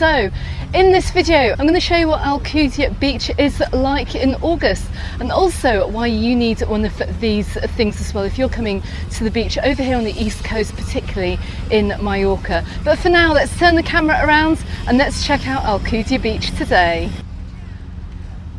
So in this video I'm going to show you what Alcudia Beach is like in August, and also why you need one of these things as well if you're coming to the beach over here on the east coast, particularly in Mallorca. But for now, let's turn the camera around and let's check out Alcudia Beach today.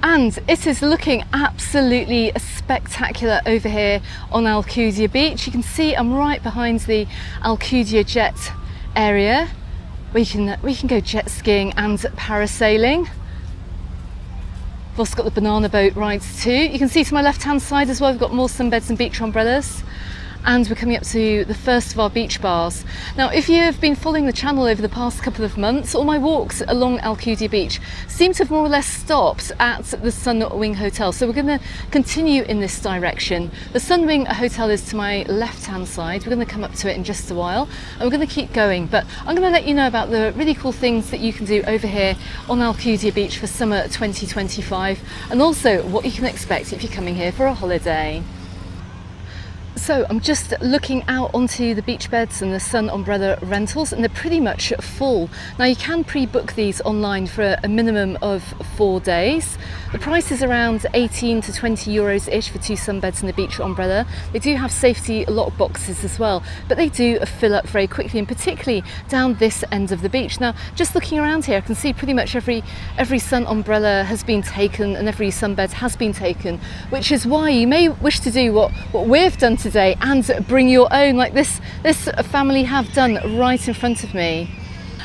And it is looking absolutely spectacular over here on Alcudia Beach. You can see I'm right behind the Alcudia jet area where we can go jet skiing and parasailing. We've also got the banana boat rides too. You can see to my left hand side as well, we've got more sunbeds and beach umbrellas. And we're coming up to the first of our beach bars. Now, if you have been following the channel over the past couple of months, all my walks along Alcudia Beach seem to have more or less stopped at the Sunwing Hotel. So we're going to continue in this direction. The Sunwing Hotel is to my left-hand side. We're going to come up to it in just a while, and we're going to keep going. But I'm going to let you know about the really cool things that you can do over here on Alcudia Beach for summer 2025, and also what you can expect if you're coming here for a holiday. So I'm just looking out onto the beach beds and the sun umbrella rentals, and they're pretty much full. Now, you can pre-book these online for a minimum of 4 days. The price is around 18 to 20 euros ish for 2 sunbeds and a beach umbrella. They do have safety lock boxes as well, but they do fill up very quickly, and particularly down this end of the beach. Now, just looking around here, I can see pretty much every sun umbrella has been taken and every sunbed has been taken, which is why you may wish to do what we've done today and bring your own, like this family have done right in front of me.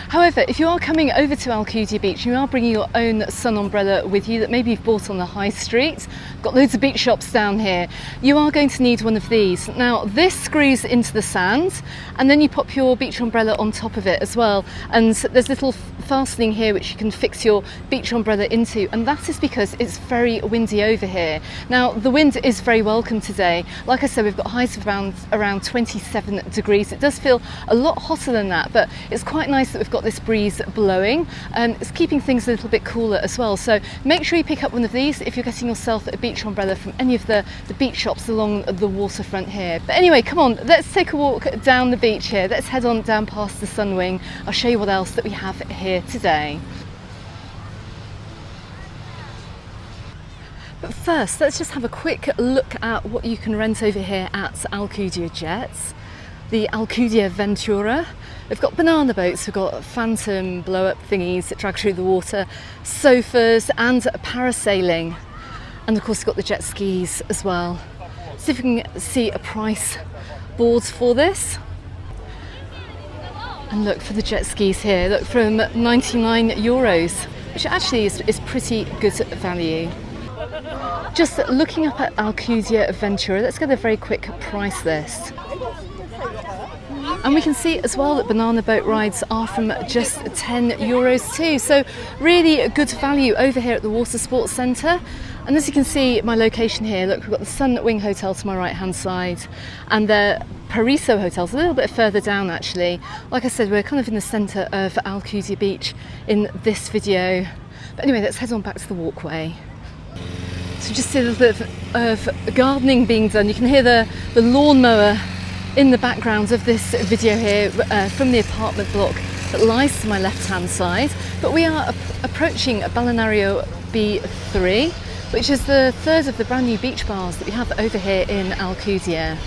However, if you are coming over to Alcudia Beach, you are bringing your own sun umbrella with you that maybe you've bought on the high street. Got loads of beach shops down here. You are going to need one of these. Now, this screws into the sand, and then you pop your beach umbrella on top of it as well. And there's little fastening here which you can fix your beach umbrella into, and that is because it's very windy over here. Now, the wind is very welcome today. Like I said, we've got highs of around 27 degrees. It does feel a lot hotter than that, but it's quite nice that we've got this breeze blowing, and it's keeping things a little bit cooler as well. So make sure you pick up one of these if you're getting yourself a beach umbrella from any of the beach shops along the waterfront here. But anyway, come on, let's take a walk down the beach here. Let's head on down past the Sunwing. I'll show you what else that we have here today. But first, let's just have a quick look at what you can rent over here at Alcudia Jets. The Alcudia Ventura. We've got banana boats, we've got phantom blow-up thingies that drag through the water, sofas and parasailing. And of course, we've got the jet skis as well. See if we can see a price board for this. And look, for the jet skis here, look, from 99 euros, which actually is pretty good value. Just looking up at Alcudia Ventura, let's get a very quick price list. And we can see as well that banana boat rides are from just 10 euros too. So really a good value over here at the Water Sports Centre. And as you can see, my location here, look, we've got the Sunwing Hotel to my right hand side, and the Paraiso Hotel's a little bit further down actually. Like I said, we're kind of in the centre of Alcudia Beach in this video. But anyway, let's head on back to the walkway. So just see a little bit of gardening being done. You can hear the lawnmower in the background of this video here from the apartment block that lies to my left hand side. But we are approaching Balneario B3, which is the third of the brand new beach bars that we have over here in Alcudia.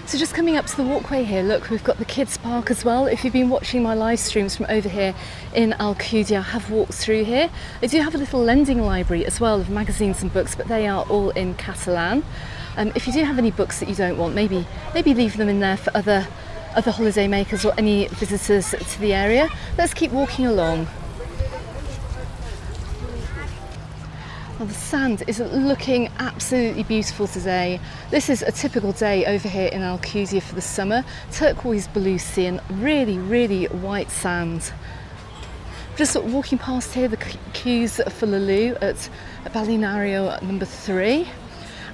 So just coming up to the walkway here, look, we've got the kids park as well. If you've been watching my live streams from over here in Alcudia, I have walked through here. They do have a little lending library as well of magazines and books, but they are all in Catalan. If you do have any books that you don't want, maybe leave them in there for other holiday makers or any visitors to the area. Let's keep walking along. Well, the sand is looking absolutely beautiful today. This is a typical day over here in Alcudia for the summer. Turquoise blue sea and really, really white sand. Just walking past here, the queues for the loo at Balneario number 3.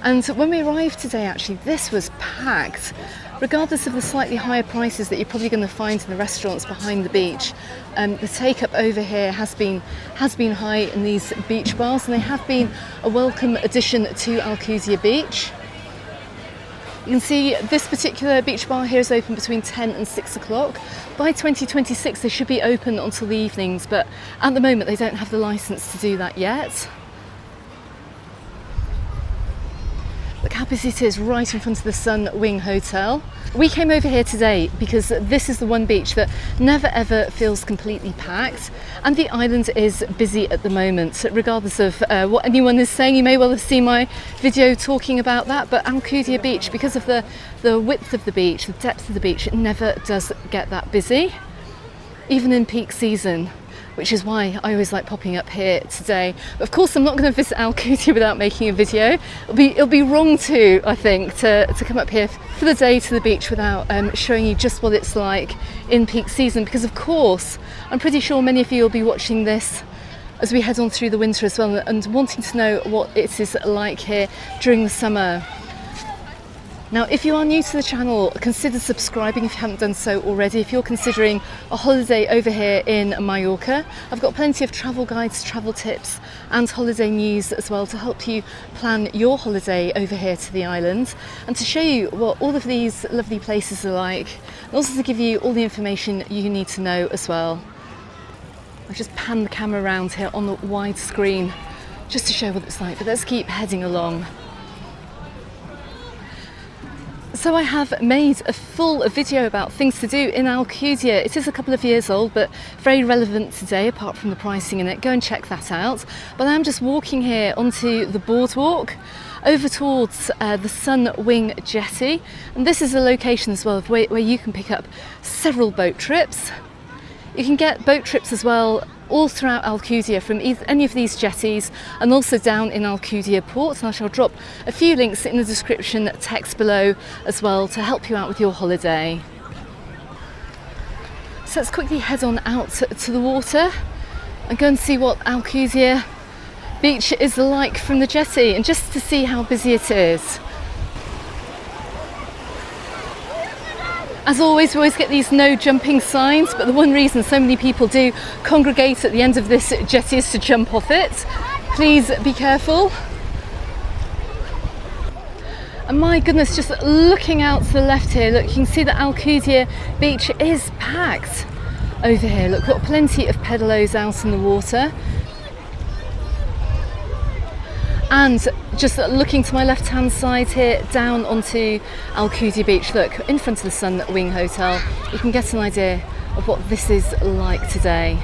And when we arrived today, actually, this was packed. Regardless of the slightly higher prices that you're probably going to find in the restaurants behind the beach, the take-up over here has been high in these beach bars, and they have been a welcome addition to Alcudia Beach. You can see this particular beach bar here is open between 10 and 6 o'clock. By 2026 they should be open until the evenings, but at the moment they don't have the license to do that yet. Look how busy it is right in front of the Sun Wing Hotel. We came over here today because this is the one beach that never ever feels completely packed, and the island is busy at the moment. Regardless of what anyone is saying, you may well have seen my video talking about that, but Alcudia Beach, because of the width of the beach, the depth of the beach, it never does get that busy, even in peak season, which is why I always like popping up here today. But of course I'm not going to visit Alcudia without making a video. It'll be wrong to, I think, to come up here for the day to the beach without showing you just what it's like in peak season, because of course I'm pretty sure many of you will be watching this as we head on through the winter as well, and wanting to know what it is like here during the summer. Now, if you are new to the channel, consider subscribing if you haven't done so already. If you're considering a holiday over here in Mallorca, I've got plenty of travel guides, travel tips and holiday news as well to help you plan your holiday over here to the island, and to show you what all of these lovely places are like, and also to give you all the information you need to know as well. I've just panned the camera around here on the wide screen just to show what it's like, but let's keep heading along. So I have made a full video about things to do in Alcudia. It is a couple of years old, but very relevant today, apart from the pricing in it. Go and check that out. But I'm just walking here onto the boardwalk over towards the Sun Wing jetty. And this is a location as well of where you can pick up several boat trips. You can get boat trips as well all throughout Alcudia from any of these jetties, and also down in Alcudia Port, and I shall drop a few links in the description text below as well to help you out with your holiday. So let's quickly head on out to the water and go and see what Alcudia Beach is like from the jetty, and just to see how busy it is. As always, we always get these no jumping signs, but the one reason so many people do congregate at the end of this jetty is to jump off it. Please be careful. And my goodness, just looking out to the left here, look, you can see that Alcudia Beach is packed over here. Look, we've got plenty of pedaloes out in the water. And just looking to my left hand side here, down onto Alcudia Beach, look, in front of the Sun Wing Hotel, you can get an idea of what this is like today.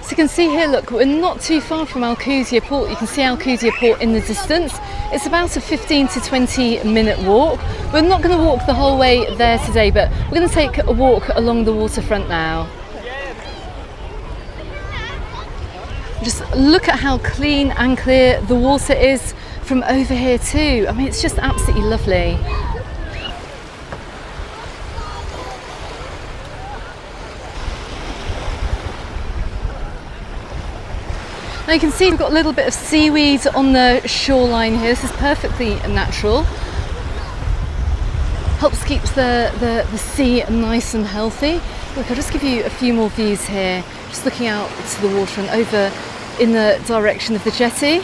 So you can see here, look, we're not too far from Alcudia Port. You can see Alcudia Port in the distance. It's about a 15 to 20 minute walk. We're not going to walk the whole way there today, but we're going to take a walk along the waterfront now. Just look at how clean and clear the water is from over here too. I mean, it's just absolutely lovely. Now you can see we've got a little bit of seaweed on the shoreline here. This is perfectly natural. Helps keep the sea nice and healthy. Look, I'll just give you a few more views here. Just looking out to the water and over in the direction of the jetty.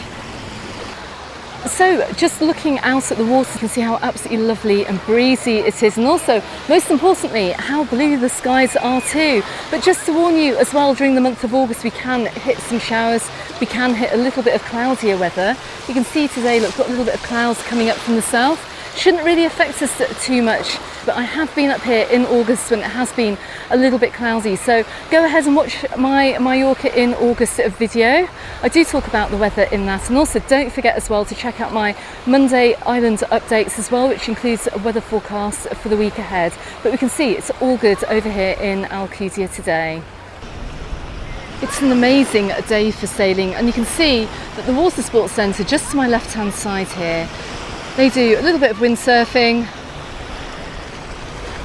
So just looking out at the water, you can see how absolutely lovely and breezy it is, and also, most importantly, how blue the skies are too. But just to warn you as well, during the month of August we can hit some showers, we can hit a little bit of cloudier weather. You can see today, look, we've got a little bit of clouds coming up from the south. Shouldn't really affect us too much, but I have been up here in August when it has been a little bit cloudy, so go ahead and watch my Mallorca in August video. I do talk about the weather in that, and also don't forget as well to check out my Monday island updates as well, which includes a weather forecast for the week ahead. But we can see it's all good over here in Alcudia today. It's an amazing day for sailing, and you can see that the water sports centre just to my left hand side here, they do a little bit of windsurfing,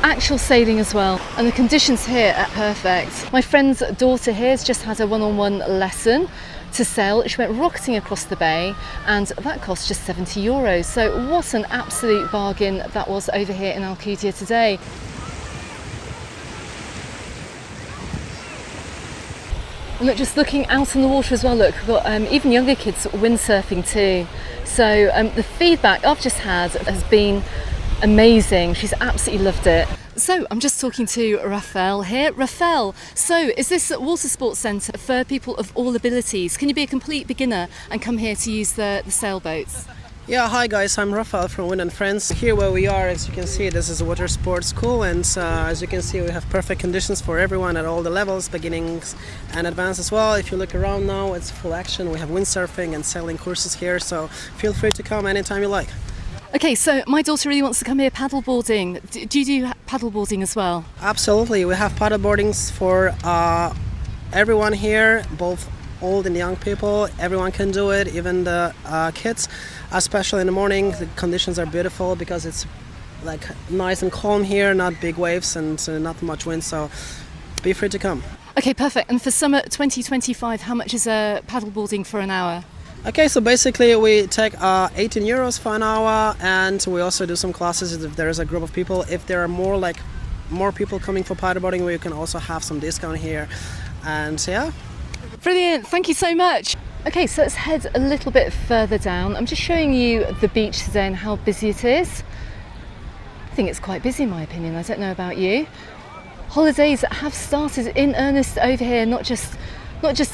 actual sailing as well, and the conditions here are perfect. My friend's daughter here has just had a one-on-one lesson to sail. She went rocketing across the bay, and that cost just €70. So what an absolute bargain that was over here in Alcudia today. And look, just looking out on the water as well, look, we've got even younger kids windsurfing too. So the feedback I've just had has been amazing. She's absolutely loved it. So I'm just talking to Rafael here. Rafael, so is this water sports centre for people of all abilities? Can you be a complete beginner and come here to use the sailboats? Yeah, hi guys, I'm Rafael from Wind & Friends. Here where we are, as you can see, this is a water sports school, and as you can see, we have perfect conditions for everyone at all the levels, beginnings and advanced as well. If you look around now, it's full action. We have windsurfing and sailing courses here, so feel free to come anytime you like. Okay, so my daughter really wants to come here paddleboarding. Do you do paddleboarding as well? Absolutely, we have paddleboardings for everyone here, both old and young people. Everyone can do it, even the kids, especially in the morning. The conditions are beautiful because it's like nice and calm here, not big waves and not much wind, so be free to come. Okay, perfect. And for summer 2025, how much is paddleboarding for an hour? Okay, so basically we take 18 euros for an hour, and we also do some classes if there is a group of people. If there are more people coming for paddleboarding, we can also have some discount here. And yeah. Brilliant, thank you so much. Okay, so let's head a little bit further down. I'm just showing you the beach today and how busy it is. I think it's quite busy in my opinion, I don't know about you. Holidays have started in earnest over here, not just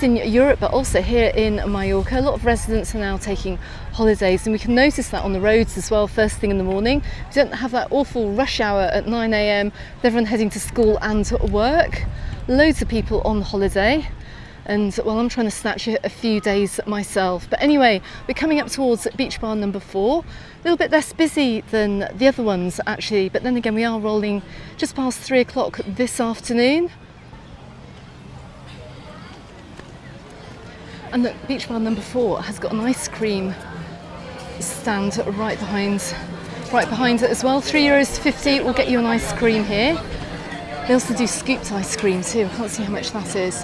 in Europe but also here in Mallorca. A lot of residents are now taking holidays, and we can notice that on the roads as well first thing in the morning. We don't have that awful rush hour at 9 a.m. with everyone heading to school and work. Loads of people on holiday. And well, I'm trying to snatch a few days myself. But anyway, we're coming up towards beach bar number 4. A little bit less busy than the other ones actually, but then again we are rolling just past 3 o'clock this afternoon. And look, beach bar number 4 has got an ice cream stand right behind it as well. €3.50 will get you an ice cream here. They also do scooped ice cream too. I can't see how much that is.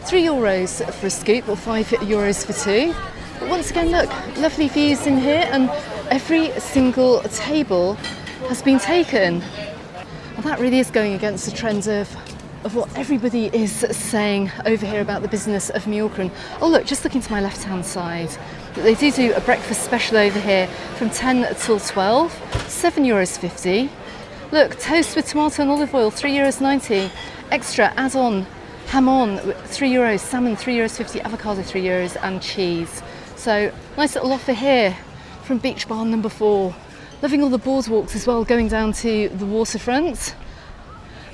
€3 for a scoop or €5 for 2. But once again, look, lovely views in here, and every single table has been taken. Well, that really is going against the trend of what everybody is saying over here about the business of Mallorca. And oh look, just looking to my left hand side, they do a breakfast special over here from 10 till 12, €7.50. Look, toast with tomato and olive oil, €3.90. Extra add-on ham on, €3, salmon €3.50, avocado €3, and cheese. So nice little offer here from beach bar number 4. Loving all the boardwalks as well, going down to the waterfront.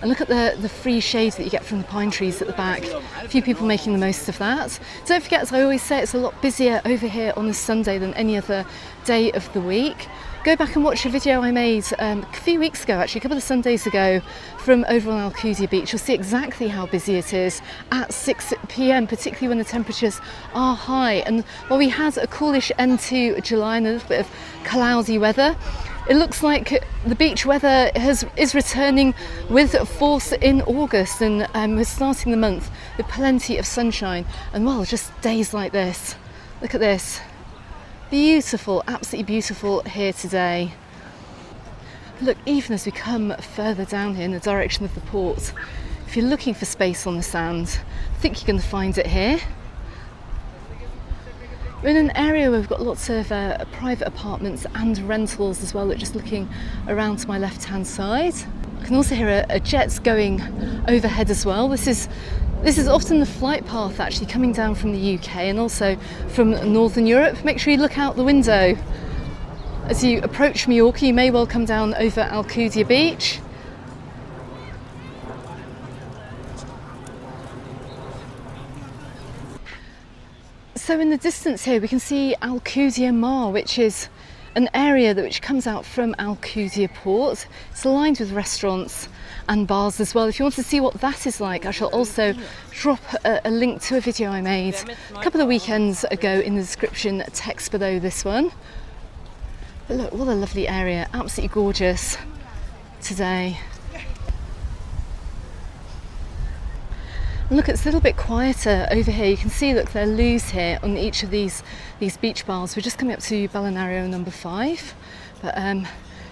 And look at the free shade that you get from the pine trees at the back. A few people making the most of that. Don't forget, as I always say, it's a lot busier over here on a Sunday than any other day of the week. Go back and watch a video I made a few weeks ago, actually a couple of Sundays ago, from over on Alcudia Beach. You'll see exactly how busy it is at 6 p.m, particularly when the temperatures are high. And while we had a coolish end to July and a little bit of cloudy weather, it looks like the beach weather is returning with force in August, and we're starting the month with plenty of sunshine and well, just days like this. Look at this. Beautiful, absolutely beautiful here today. Look, even as we come further down here in the direction of the port, if you're looking for space on the sand, I think you're going to find it here. We're in an area where we've got lots of private apartments and rentals as well. Look, just looking around to my left hand side. I can also hear a jet going overhead as well. This is often the flight path actually coming down from the UK and also from Northern Europe. Make sure you look out the window. As you approach Mallorca, you may well come down over Alcudia Beach. So in the distance here we can see AlcudiaMar, which is an area which comes out from Alcudia Port. It's lined with restaurants and bars as well. If you want to see what that is like, I shall also drop a link to a video I made a couple of weekends ago in the description text below this one. But look, what a lovely area, absolutely gorgeous today. And look, it's a little bit quieter over here. You can see, look, there are loos here on each of these beach bars. We're just coming up to Balneario number 5, but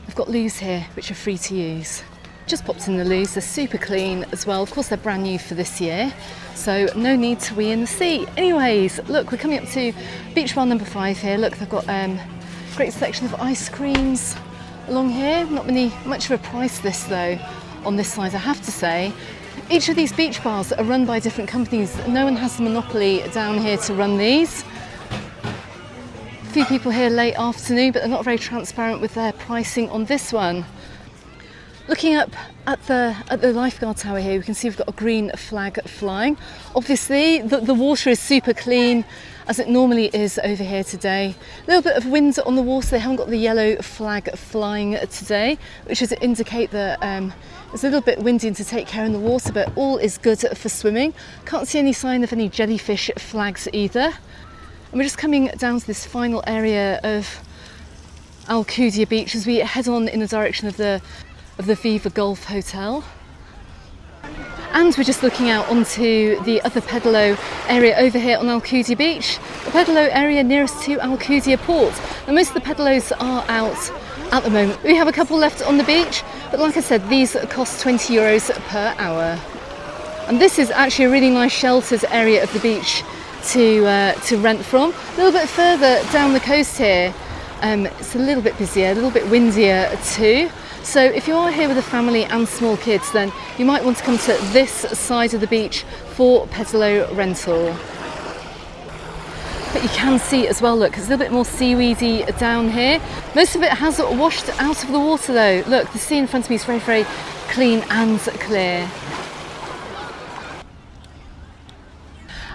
we've got loos here which are free to use. Just popped in the loos, they're super clean as well. Of course, they're brand new for this year, so no need to wee in the sea. Anyways, look, we're coming up to beach bar number 5 here. Look, they've got great selection of ice creams along here. Not much of a price list though on this side, I have to say. Each of these beach bars are run by different companies. No one has the monopoly down here to run these. A few people here late afternoon, but they're not very transparent with their pricing on this one. Looking up at the lifeguard tower here, we can see we've got a green flag flying. Obviously, the water is super clean, as it normally is over here today. A little bit of wind on the water, they haven't got the yellow flag flying today, which is to indicate that it's a little bit windy and to take care in the water, but all is good for swimming. Can't see any sign of any jellyfish flags either. And we're just coming down to this final area of Alcudia Beach as we head on in the direction of the Viva Golf Hotel. And we're just looking out onto the other pedalo area over here on Alcudia Beach, the pedalo area nearest to Alcudia Port. Now most of the pedalos are out at the moment. We have a couple left on the beach, but like I said, these cost €20 per hour. And this is actually a really nice sheltered area of the beach to rent from. A little bit further down the coast here, it's a little bit busier, a little bit windier too. So if you are here with a family and small kids, then you might want to come to this side of the beach for pedalo rental. But you can see as well, look, it's a little bit more seaweedy down here. Most of it has washed out of the water though. Look, the sea in front of me is very, very clean and clear.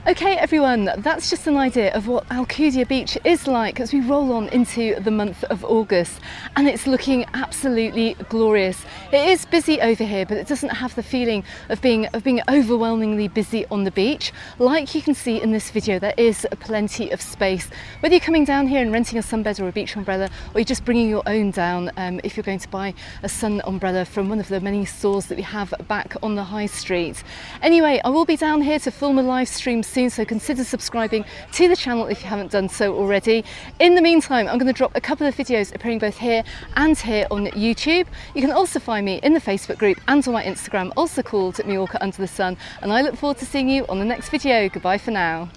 Okay everyone, that's just an idea of what Alcudia Beach is like as we roll on into the month of August, and it's looking absolutely glorious. It is busy over here, but it doesn't have the feeling of being overwhelmingly busy on the beach. Like you can see in this video, there is plenty of space. Whether you're coming down here and renting a sunbed or a beach umbrella, or you're just bringing your own down if you're going to buy a sun umbrella from one of the many stores that we have back on the high street. Anyway, I will be down here to film a live stream soon, so consider subscribing to the channel if you haven't done so already. In the meantime, I'm going to drop a couple of videos appearing both here and here on YouTube. You can also find me in the Facebook group and on my Instagram, also called Mallorca Under the Sun, and I look forward to seeing you on the next video. Goodbye for now.